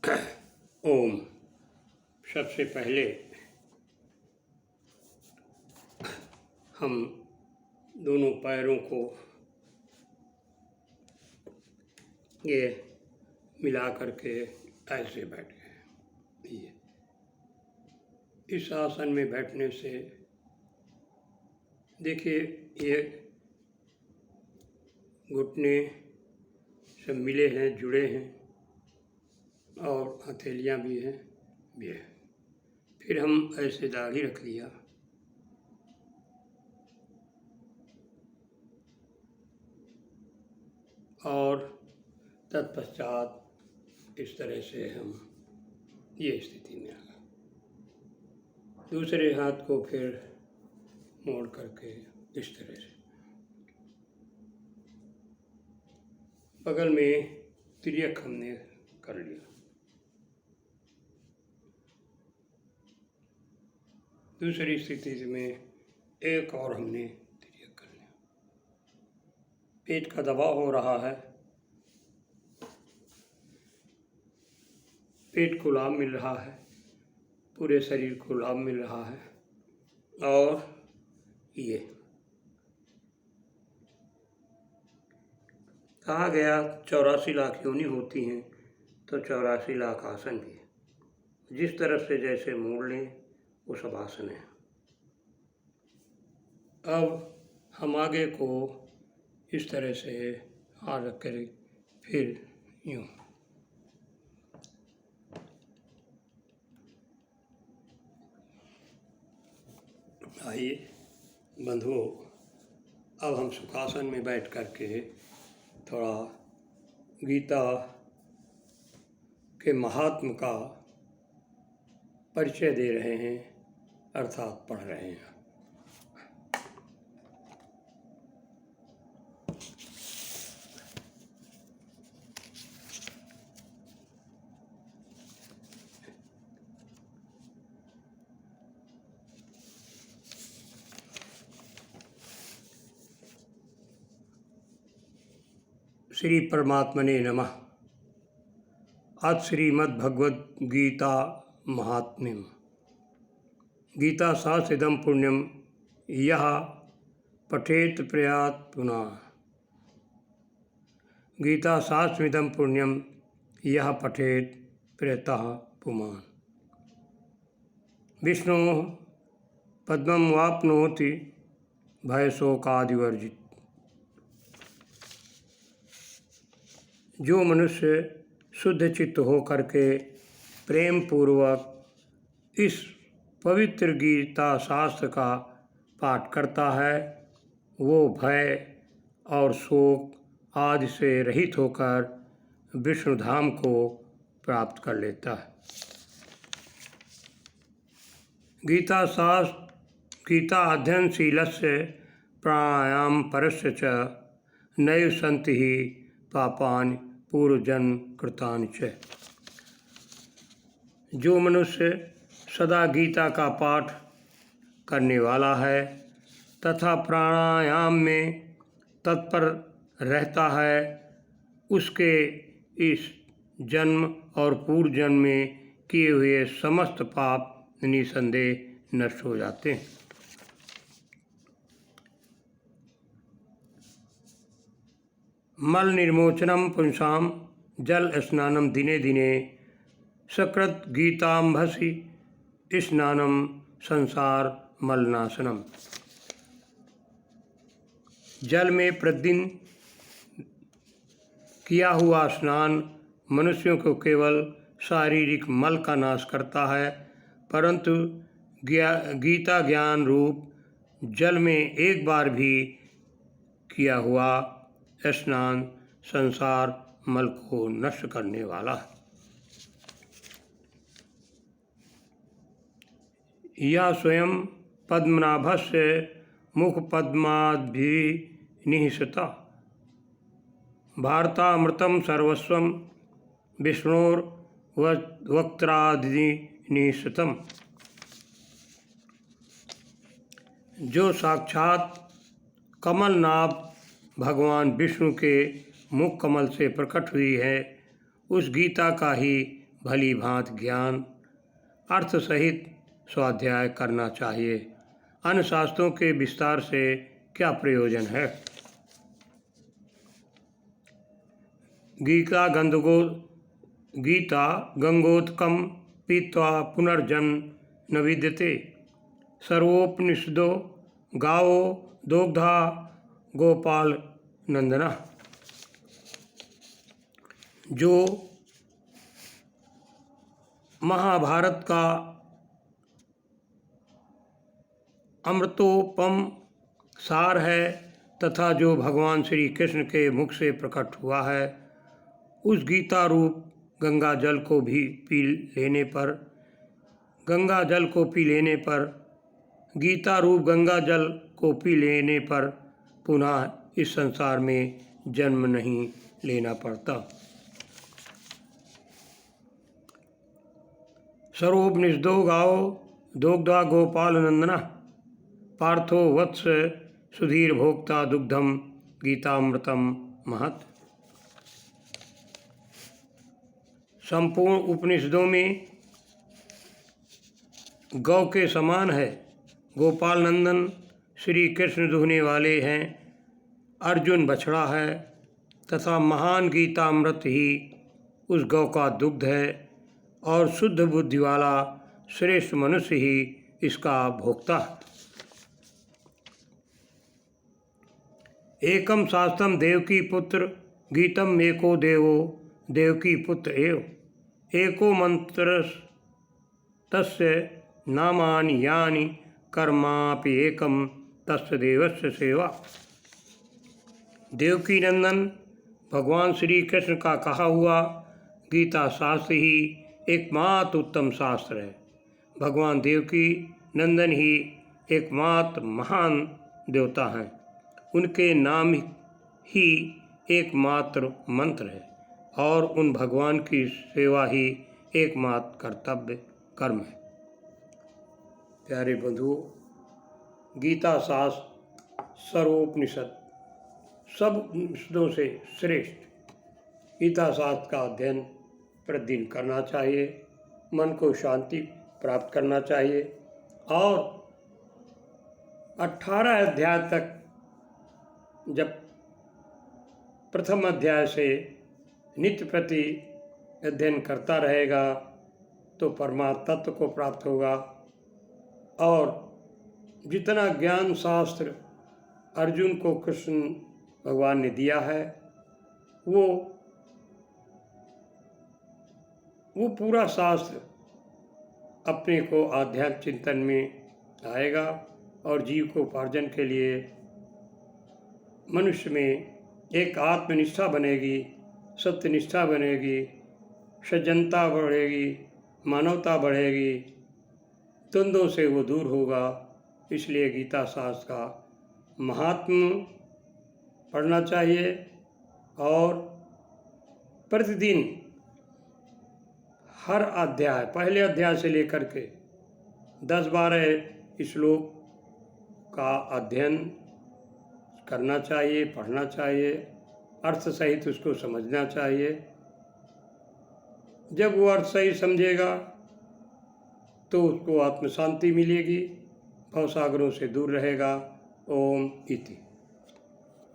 ओम। सबसे पहले हम दोनों पैरों को ये मिला करके ऐसे बैठ गए। ये इस आसन में बैठने से देखिए, ये घुटने सब मिले हैं, जुड़े हैं और हथेलियाँ भी हैं ये। फिर हम ऐसे दाढ़ी रख लिया और तत्पश्चात इस तरह से हम ये स्थिति में आ गए। दूसरे हाथ को फिर मोड़ करके इस तरह से बगल में तिर्यक हमने कर लिया। दूसरी स्थिति में एक और हमने तिर्यक कर लिया। पेट का दबाव हो रहा है, पेट को लाभ मिल रहा है, पूरे शरीर को लाभ मिल रहा है। और ये कहा गया 84 लाख योनि होती हैं, तो 84 लाख आसन भी है। जिस तरफ से जैसे मोड़ लें वो सब आसन है। अब हम आगे को इस तरह से हाथ रख कर फिर यूँ आइए बंधुओं, अब हम सुखासन में बैठ कर के थोड़ा गीता के महात्म का परिचय दे रहे हैं, अर्थात पढ़ रहे हैं। श्री परमात्मने नमः। अथ श्रीमद्भगवद गीता महात्म्यम। गीता शास्त्रम पुण्यम यः पठेत प्रयात पुनः। गीता शास्त्रमिदं पुण्यम यः पठेत प्रयतः पुमान्। विष्णोः पद्मं वाप्नोति भयशोकादिवर्जित। जो मनुष्य शुद्ध चित्त हो करके प्रेम पूर्वक इस पवित्र गीता शास्त्र का पाठ करता है, वो भय और शोक आदि से रहित होकर विष्णु धाम को प्राप्त कर लेता है। गीता शास्त्र गीता अध्ययनशीलस्य प्राणायाम परस्य च नैव सन्ति हि पापानि पूर्वजन्म कृतानि च। जो मनुष्य सदा गीता का पाठ करने वाला है तथा प्राणायाम में तत्पर रहता है, उसके इस जन्म और पूर्व जन्म में किए हुए समस्त पाप निसंदेह नष्ट हो जाते हैं। मल निर्मोचनम पुंसाम जल स्नानम दिने दिने सकृत गीताम्भसि स्नानम संसार मलनाशनम। जल में प्रतिदिन किया हुआ स्नान मनुष्यों को केवल शारीरिक मल का नाश करता है, परंतु गीता ज्ञान रूप जल में एक बार भी किया हुआ स्नान संसार मल को नष्ट करने वाला है। यह स्वयं पद्मनाभस्य मुख पद्माद्भिनिहिता भारतामृतं सर्वस्वं विष्णोर्वक्त्रादिनिहितम्। जो साक्षात कमलनाभ भगवान विष्णु के मुख कमल से प्रकट हुई है, उस गीता का ही भली भांति ज्ञान अर्थ सहित स्वाध्याय करना चाहिए। अन्य शास्त्रों के विस्तार से क्या प्रयोजन है। गीता गंगोदकम पीत्वा पुनर्जन्म न विद्यते। सर्वोपनिषदो गावो दोग्धा गोपाल नंदना। जो महाभारत का अमृतोपम सार है तथा जो भगवान श्री कृष्ण के मुख से प्रकट हुआ है, उस गीता रूप गंगा जल को पी लेने पर गीता रूप गंगा जल को पी लेने पर पुनः इस संसार में जन्म नहीं लेना पड़ता। सर्वोपनिषदो गावो दोग्धा गोपाल नंदना। पार्थो वत्स सुधीर भोक्ता दुग्धम गीतामृतम महत्। संपूर्ण उपनिषदों में गौ के समान है। गोपाल नंदन श्री कृष्ण दुहने वाले हैं, अर्जुन बछड़ा है तथा महान गीतामृत ही उस गौ का दुग्ध है और शुद्ध बुद्धि वाला श्रेष्ठ मनुष्य ही इसका भोक्ता है। एकम शास्त्रम देवकी पुत्र गीतम एको देवो देवकी पुत्र एव। एको मंत्र तस्य नामानि यानि कर्मापि एकम तस्य देवस्य सेवा। देवकी नंदन भगवान श्री कृष्ण का कहा हुआ गीता शास्त्र ही एकमात्र उत्तम शास्त्र है। भगवान देवकी नंदन ही एकमात्र महान देवता हैं। उनके नाम ही एकमात्र मंत्र है और उन भगवान की सेवा ही एकमात्र कर्तव्य कर्म है। प्यारे बंधुओं, गीता शास्त्र सर्वोपनिषद सब उपनिषदों से श्रेष्ठ गीता शास्त्र का अध्ययन प्रतिदिन करना चाहिए। मन को शांति प्राप्त करना चाहिए और 18 अध्याय तक जब प्रथम अध्याय से नित्य प्रति अध्ययन करता रहेगा तो परमात्म तत्व को प्राप्त होगा और जितना ज्ञान शास्त्र अर्जुन को कृष्ण भगवान ने दिया है वो पूरा शास्त्र अपने को आध्यात्मिक चिंतन में आएगा और जीव को उपार्जन के लिए मनुष्य में एक आत्मनिष्ठा बनेगी, सत्यनिष्ठा बनेगी, सज्जनता बढ़ेगी, मानवता बढ़ेगी, द्वंद्वों से वो दूर होगा। इसलिए गीता शास्त्र का महात्म्य पढ़ना चाहिए और प्रतिदिन हर अध्याय पहले अध्याय से लेकर के 10-12 श्लोक का अध्ययन करना चाहिए, पढ़ना चाहिए, अर्थ सहित उसको समझना चाहिए। जब वो अर्थ सही समझेगा तो उसको आत्म शांति मिलेगी, भवसागरों से दूर रहेगा। ओम इति।